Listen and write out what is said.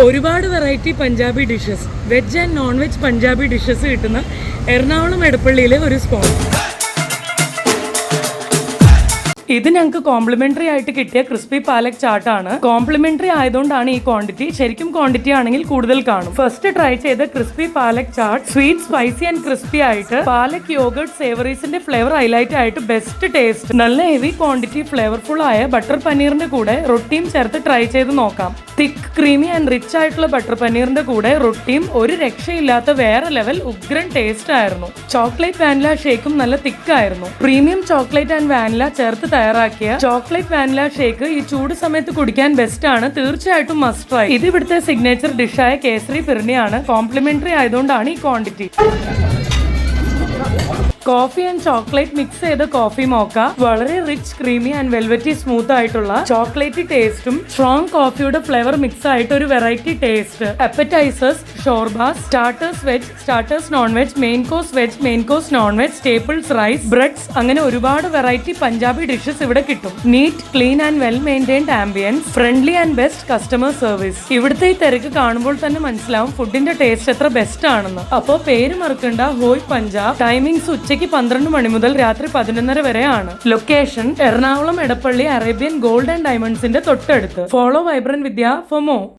ഒരുപാട് variety Punjabi dishes, veg and non veg Punjabi dishes കിട്ടുന്ന എറണാകുളം എടപ്പള്ളിയിലെ ഒരു സ്പോട്ട്. ഇത് ഞങ്ങൾക്ക് കോംപ്ലിമെന്ററി ആയിട്ട് കിട്ടിയ ക്രിസ്പി പാലക് ചാട്ടാണ്. കോംപ്ലിമെന്ററി ആയതുകൊണ്ടാണ് ഈ ക്വാണ്ടിറ്റി. ശരിക്കും ക്വാണ്ടിറ്റി ആണെങ്കിൽ കൂടുതൽ കാണും. ഫസ്റ്റ് ട്രൈ ചെയ്ത crispy palak chaat sweet, spicy and crispy ആയിട്ട് പാലക് യോഗർട്ട് സേവറീസിന്റെ ഫ്ലേവർ ഹൈലൈറ്റ് ആയിട്ട് ബെസ്റ്റ് ടേസ്റ്റ്. നല്ല ഹെവി ക്വാണ്ടിറ്റി ഫ്ലേവർഫുൾ ആയ ബട്ടർ പനീറിന്റെ കൂടെ റൊട്ടിയും ചേർത്ത് ട്രൈ ചെയ്ത് നോക്കാം. തിക്ക്, ക്രീമി ആൻഡ് റിച്ച് ആയിട്ടുള്ള ബട്ടർ പനീറിന്റെ കൂടെ റൊട്ടിയും ഒരു രക്ഷയില്ലാത്ത വേറെ ലെവൽ ഉഗ്രൻ ടേസ്റ്റ് ആയിരുന്നു. ചോക്ലേറ്റ് വാനില ഷേക്കും നല്ല തിക്കായിരുന്നു. പ്രീമിയം ചോക്ലേറ്റ് ആൻഡ് വാനില ചേർത്ത് തയ്യാറാക്കിയ ചോക്ലേറ്റ് വാനില ഷേക്ക് ഈ ചൂട് സമയത്ത് കുടിക്കാൻ ബെസ്റ്റ് ആണ്. തീർച്ചയായിട്ടും മസ്റ്റ് ട്രൈ. ഇത് ഇവിടുത്തെ സിഗ്നേച്ചർ ഡിഷായ കേസരി ഫിർണിയാണ്. കോംപ്ലിമെന്ററി ആയതുകൊണ്ടാണ് ഈ quantity. Coffee and chocolate mix ചെയ്ത കോഫി മോക്ക, വളരെ rich, creamy and velvety smooth ആയിട്ടുള്ള ചോക്ലേറ്റ് ടേസ്റ്റും സ്ട്രോങ് കോഫിയുടെ ഫ്ലേവർ മിക്സ് ആയിട്ട് ഒരു variety taste. Appetisers, shorbas, starters veg, starters non veg, main course veg, main course non veg, staples rice, breads, അങ്ങനെ ഒരുപാട് variety Punjabi dishes ഇവിടെ കിട്ടും. Neat, clean and well maintained ambience, friendly and best customer service. ഇവിടുത്തെ ഈ തിരക്ക് കാണുമ്പോൾ തന്നെ മനസ്സിലാവും ഫുഡിന്റെ ടേസ്റ്റ് എത്ര ബെസ്റ്റ് ആണെന്ന്. അപ്പോൾ പേര് മറക്കണ്ട, ഹോയ് പഞ്ചാബ്. ടൈമിംഗ്സ് ഉച്ചയ്ക്ക് 12 മണി മുതൽ രാത്രി 11:30 വരെയാണ്. Location Ernakulam Edappally Arabian gold and ഡയമണ്ട്സിന്റെ തൊട്ടടുത്ത്. Follow vibrant Vidya for more.